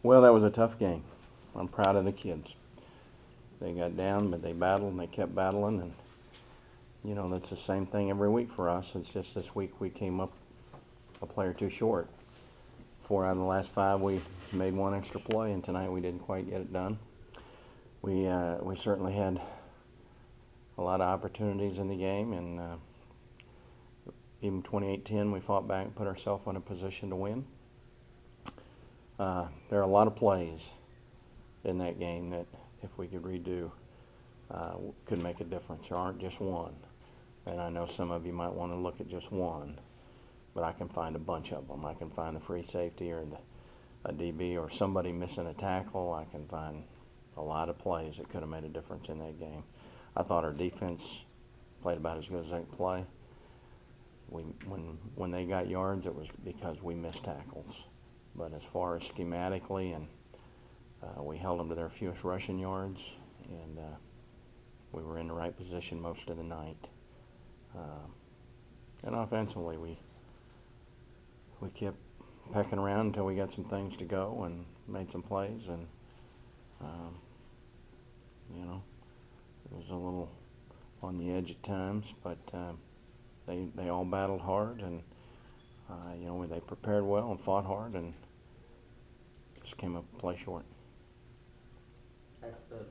Well, that was a tough game. I'm proud of the kids. They got down, but they battled and they kept battling. And, you know, that's the same thing every week for us. It's just this week we came up a play or two short. 4 out of the last 5, we made one extra play, and tonight we didn't quite get it done. We certainly had a lot of opportunities in the game, and even 28-10, we fought back and put ourselves in a position to win. There are a lot of plays in that game that, if we could redo, could make a difference. There aren't just one. And I know some of you might want to look at just one, but I can find a bunch of them. I can find the free safety or a DB or somebody missing a tackle. I can find a lot of plays that could have made a difference in that game. I thought our defense played about as good as they could play. When they got yards, it was because we missed tackles. But as far as schematically, and we held them to their fewest rushing yards, and we were in the right position most of the night. And offensively, we kept pecking around until we got some things to go and made some plays, and you know, it was a little on the edge at times, but they all battled hard, and you know, they prepared well and fought hard, and just came up a play short. That's the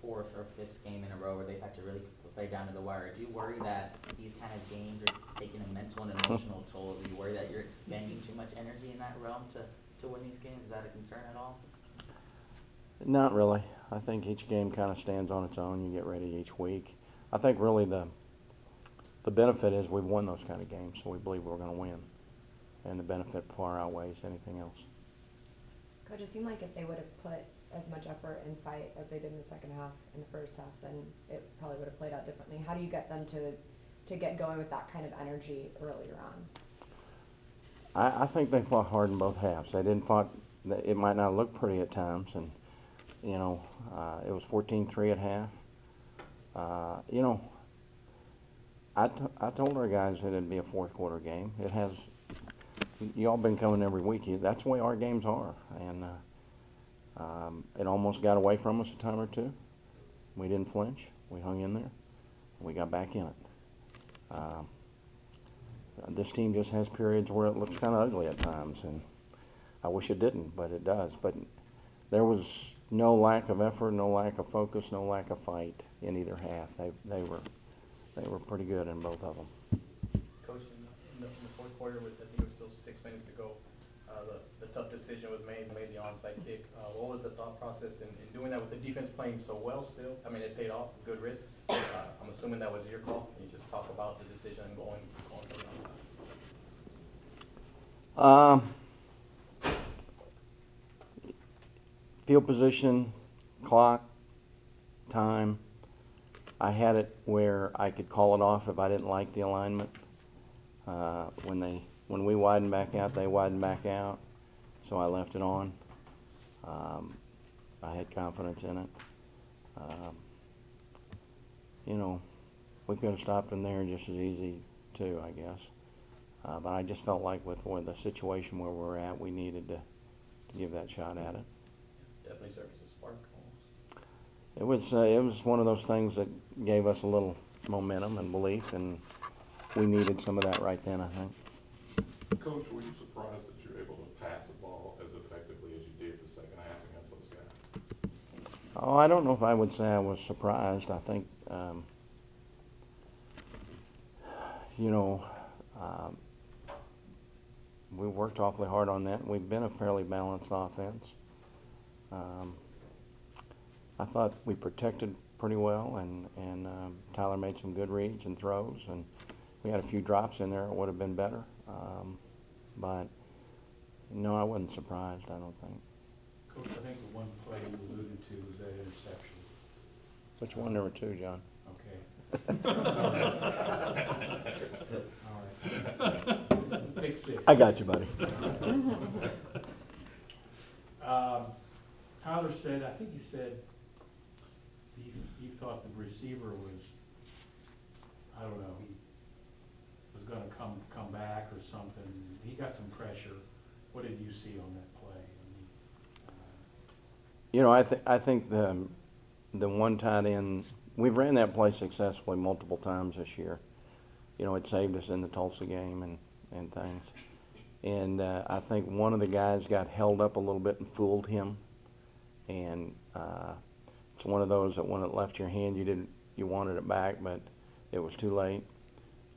4th or 5th game in a row where they've had to really play down to the wire. Do you worry that these kind of games are taking a mental and emotional toll? Do you worry that you're expending too much energy in that realm to win these games? Is that a concern at all? Not really. I think each game kind of stands on its own. You get ready each week. I think really the benefit is we've won those kind of games, so we believe we're going to win. And the benefit far outweighs anything else. Coach, it seemed like if they would have put as much effort and fight as they did in the second half and the first half, then it probably would have played out differently. How do you get them to get going with that kind of energy earlier on? I think they fought hard in both halves. They didn't fight. It might not look pretty at times, and you know, it was 14-3 at half. You know, I told our guys that it'd be a fourth quarter game. It has. You all been coming every week. That's the way our games are, and it almost got away from us a time or two. We didn't flinch. We hung in there. We got back in it. This team just has periods where it looks kind of ugly at times, and I wish it didn't, but it does. But there was no lack of effort, no lack of focus, no lack of fight in either half. They were pretty good in both of them. Coach, in the fourth quarter, with I think it was still 6 minutes to go, the tough decision was made the onside kick. What was the thought process in doing that with the defense playing so well still? I mean, it paid off, good risk. I'm assuming that was your call. Can you just talk about the decision going for the onside? Field position, clock, time. I had it where I could call it off if I didn't like the alignment. When we widened back out, they widened back out, so I left it on. I had confidence in it. You know, we could have stopped them there just as easy too, I guess. But I just felt like with the situation where we're at, we needed to give that shot at it. Definitely serves as a spark almost. It was one of those things that gave us a little momentum and belief, and we needed some of that right then, I think. Coach, were you surprised that you were able to pass the ball as effectively as you did the second half against those guys? Oh, I don't know if I would say I was surprised. I think, you know, we worked awfully hard on that. We've been a fairly balanced offense. I thought we protected pretty well, and Tyler made some good reads and throws, and we had a few drops in there. It would have been better. But, no, I wasn't surprised, I don't think. Coach, I think the one play you alluded to was that interception. Which one, number 2, John? Okay. All right. Pick 6. I got you, buddy. Tyler said, I think he said he thought the receiver was, I don't know, he was going to come back or something. He got some pressure. What did you see on that play? I mean, You know, I think the one tight end, we've ran that play successfully multiple times this year. You know, it saved us in the Tulsa game and things. And I think one of the guys got held up a little bit and fooled him. And it's one of those that when it left your hand, you wanted it back, but it was too late.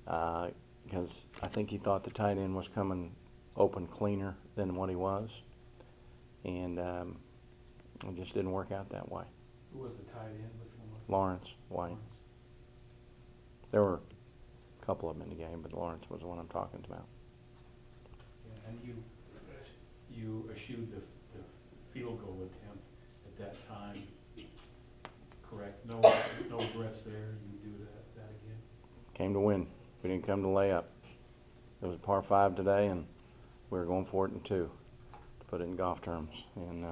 Because I think he thought the tight end was coming open cleaner than what he was. And it just didn't work out that way. Who was the tight end? Which one was it? Lawrence White. Lawrence. There were a couple of them in the game, but Lawrence was the one I'm talking about. Yeah, and you eschewed the field goal attempt at that time, correct? No regrets there. You do that again. Came to win. We didn't come to lay up. It was a par 5 today, and we were going for it in 2, to put it in golf terms. And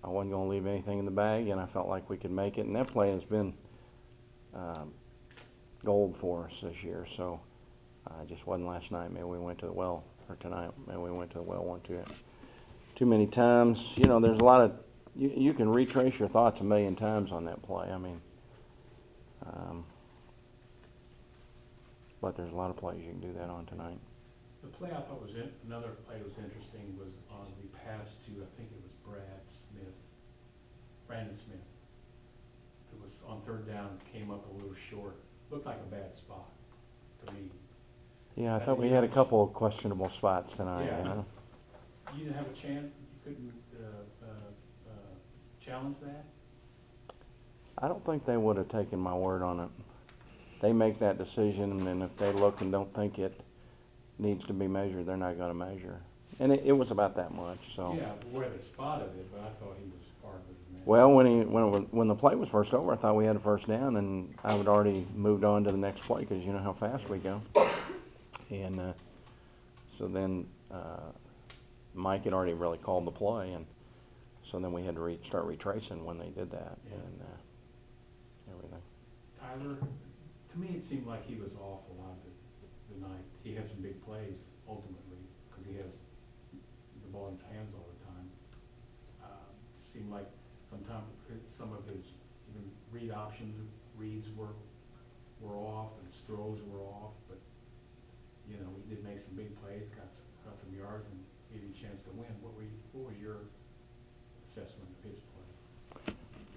I wasn't going to leave anything in the bag, and I felt like we could make it. And that play has been gold for us this year. So it just wasn't last night. Maybe we went to the well, or tonight. Maybe we went to the well one too many times. You know, there's a lot of you can retrace your thoughts a million times on that play. I mean, but there's a lot of plays you can do that on tonight. The play I thought another play that was interesting was on the pass to, I think it was Brandon Smith. It was on 3rd down, came up a little short. Looked like a bad spot to me. Yeah, I thought we had a couple of questionable spots tonight. Yeah. You know? You didn't have a chance, you couldn't challenge that? I don't think they would have taken my word on it. They make that decision, and then if they look and don't think it needs to be measured, they're not going to measure. And it was about that much. So. Yeah, where they spotted it, but I thought he was farther than that. Well, when the play was first over, I thought we had a first down, and I had already moved on to the next play because you know how fast we go. And so then Mike had already really called the play, and so then we had to start retracing when they did that. Yeah. And everything. Tyler, to me, it seemed like he was off a lot of the night. He had some big plays ultimately because he has the ball in his hands all the time. Seemed like sometimes some of his even reads were off, and his throws were off. But you know, he did make some big plays, got some yards, and gave you a chance to win. What was your assessment of his play?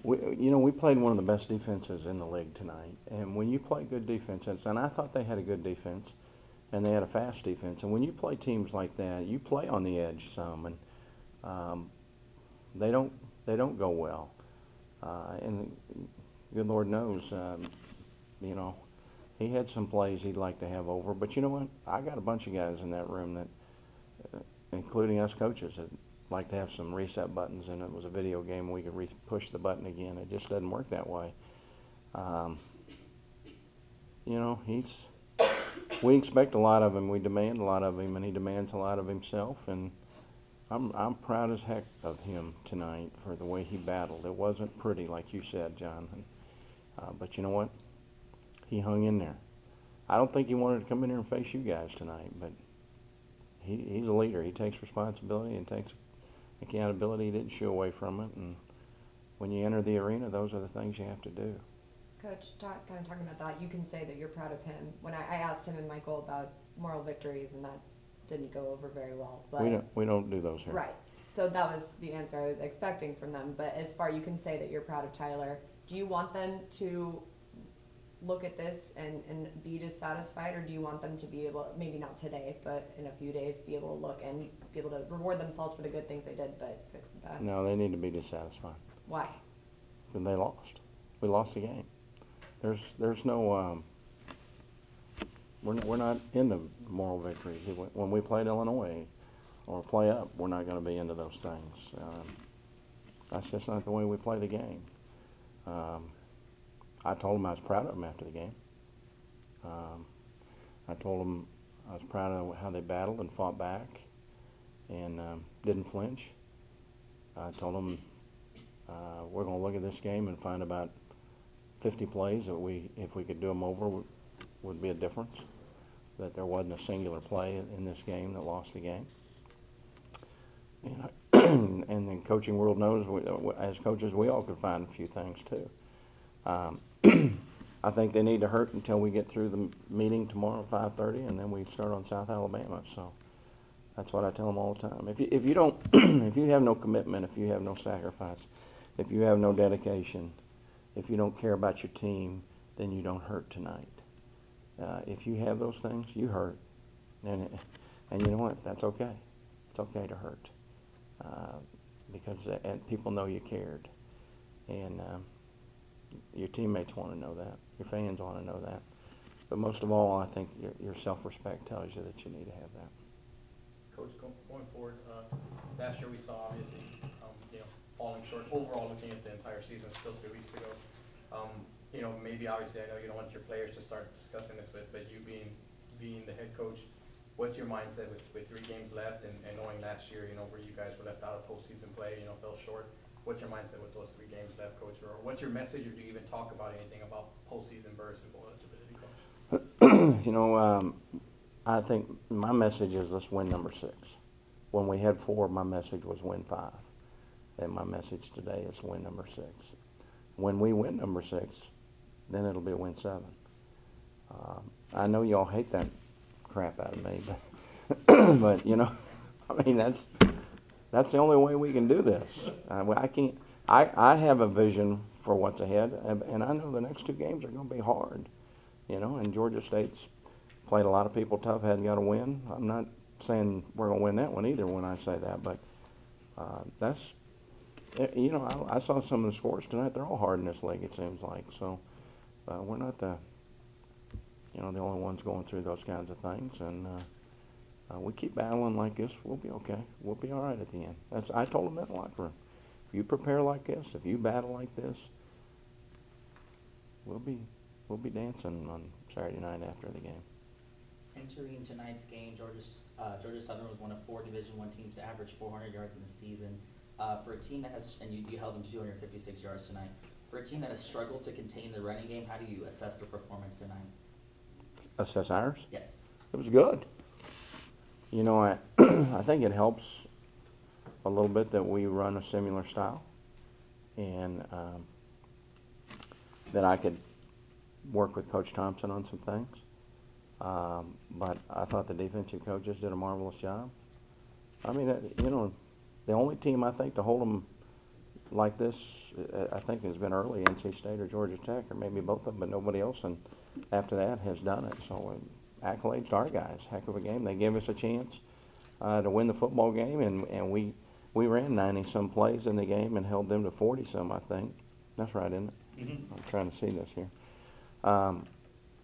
We played one of the best defenses in the league tonight. And when you play good defenses, and I thought they had a good defense, and they had a fast defense. And when you play teams like that, you play on the edge some, and they don't go well. And good Lord knows, you know, he had some plays he'd like to have over. But you know what? I got a bunch of guys in that room that, including us coaches, that like to have some reset buttons, and it was a video game and we could push the button again. It just doesn't work that way. You know, we expect a lot of him, we demand a lot of him, and he demands a lot of himself, and I'm proud as heck of him tonight for the way he battled. It wasn't pretty, like you said, John, but you know what? He hung in there. I don't think he wanted to come in here and face you guys tonight, but he's a leader. He takes responsibility and takes accountability. He didn't shy away from it, and when you enter the arena, those are the things you have to do. Coach, kind of talking about that, you can say that you're proud of him. When I asked him and Michael about moral victories, and that didn't go over very well. But We don't do those here. right. So that was the answer I was expecting from them. But as far you can say that you're proud of Tyler, do you want them to look at this and be dissatisfied, or do you want them to be able, maybe not today, but in a few days, be able to look and be able to reward themselves for the good things they did, but fix the bad? No, they need to be dissatisfied. Why? Because they lost. We lost the game. There's no we're not into moral victories. When we played Illinois or play up, we're not going to be into those things. That's just not the way we play the game. I told them I was proud of them after the game. I told them I was proud of how they battled and fought back and didn't flinch. I told them we're going to look at this game and find about 50 plays that if we could do them over, would be a difference. That there wasn't a singular play in this game that lost the game. And and and coaching world knows, as coaches, we all could find a few things too. I think they need to hurt until we get through the meeting tomorrow at 5:30, and then we start on South Alabama. So that's what I tell them all the time. If you don't, if you have no commitment, if you have no sacrifice, if you have no dedication, if you don't care about your team, then you don't hurt tonight. If you have those things, you hurt, and you know what? That's okay. It's okay to hurt because and people know you cared, and your teammates want to know that. Your fans want to know that. But most of all, I think your self-respect tells you that you need to have that. Coach, going forward, last year we saw obviously, falling short overall looking at the entire season, still 3 weeks to go. Maybe obviously I know you don't want your players to start discussing this, but you being the head coach, what's your mindset with 3 games left and knowing last year, where you guys were left out of postseason play, fell short? What's your mindset with those 3 games left, Coach? Or what's your message, or do you even talk about anything about postseason berths and bowl eligibility, Coach? I think my message is let's win number 6. When we had 4, my message was win 5. And my message today is win number 6. When we win number 6, then it'll be win 7. I know y'all hate that crap out of me, but that's the only way we can do this. I have a vision for what's ahead, and I know the next 2 games are going to be hard, and Georgia State's played a lot of people tough, hadn't got a win. I'm not saying we're going to win that one either when I say that, but I saw some of the scores tonight. They're all hard in this league, it seems like. So we're not the only ones going through those kinds of things, and we keep battling like this, we'll be okay. We'll be all right at the end. I told them that in the locker room. If you prepare like this, if you battle like this, we'll be dancing on Saturday night after the game. Entering tonight's game, Georgia Southern was one of 4 Division I teams to average 400 yards in the season. For a team that has, and you held them to 256 yards tonight, for a team that has struggled to contain the running game, how do you assess their performance tonight? Assess ours? Yes. It was good. I think it helps a little bit that we run a similar style, and that I could work with Coach Thompson on some things. But I thought the defensive coaches did a marvelous job. I mean, the only team I think to hold them like this, I think has been early NC State or Georgia Tech, or maybe both of them, but nobody else. And after that has done it. So accolades to our guys. Heck of a game. They gave us a chance to win the football game, and we ran 90-some plays in the game and held them to 40-some, I think. That's right, isn't it? Mm-hmm. I'm trying to see this here.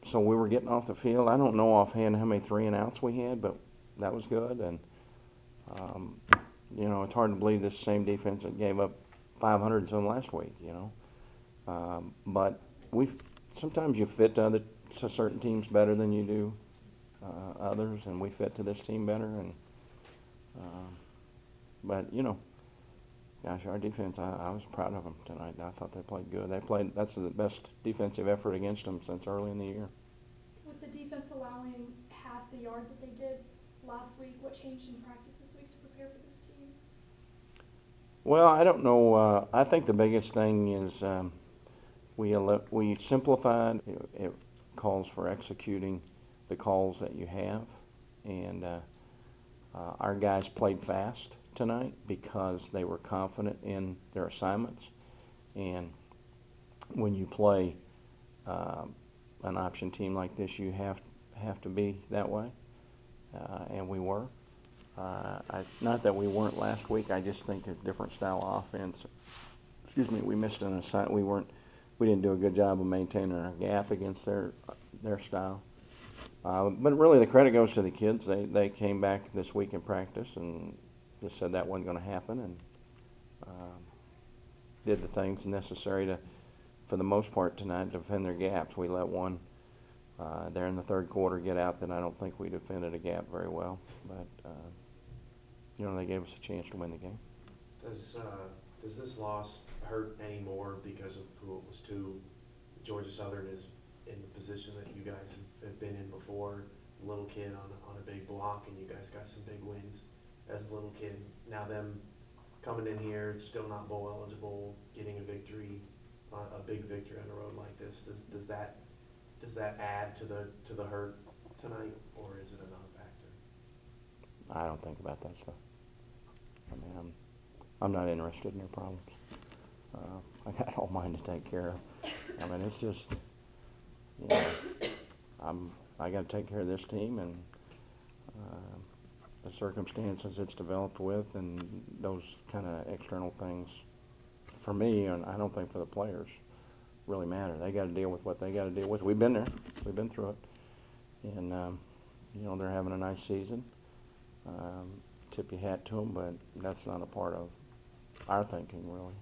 So we were getting off the field. I don't know offhand how many 3-and-outs we had, but that was good. And, it's hard to believe this same defense that gave up 500 and some last week, But sometimes you fit to certain teams better than you do others, and we fit to this team better. And but gosh, our defense, I was proud of them tonight. I thought they played good. That's the best defensive effort against them since early in the year. With the defense allowing half the yards that they did last week, what changed in practice this week to prepare for this team? Well, I don't know. I think the biggest thing is we simplified. It calls for executing the calls that you have, and our guys played fast tonight because they were confident in their assignments. And when you play an option team like this, you have to be that way, and we were. Not that we weren't last week. I just think a different style of offense. Excuse me. We missed an assignment. We didn't do a good job of maintaining our gap against their style. But really, the credit goes to the kids. They came back this week in practice and just said that wasn't going to happen, and did the things necessary to, for the most part tonight, defend their gaps. We let one there in the third quarter get out that I don't think we defended a gap very well, but they gave us a chance to win the game. Does this loss hurt any more because of who it was to? Georgia Southern is in the position that you guys have been in before, little kid on a big block, and you guys got some big wins as a little kid. Now them coming in here, still not bowl eligible, getting a victory, a big victory on the road like this, does that add to the hurt tonight, or is it a non-factor? I don't think about that stuff. I mean, I'm not interested in their problems. I got all mine to take care of. I mean, it's just, you know, I got to take care of this team and the circumstances it's developed with, and those kind of external things. For me, and I don't think for the players, really matter. They got to deal with what they got to deal with. We've been there. We've been through it, and you know, they're having a nice season. Tip your hat to them, but that's not a part of our thinking, really.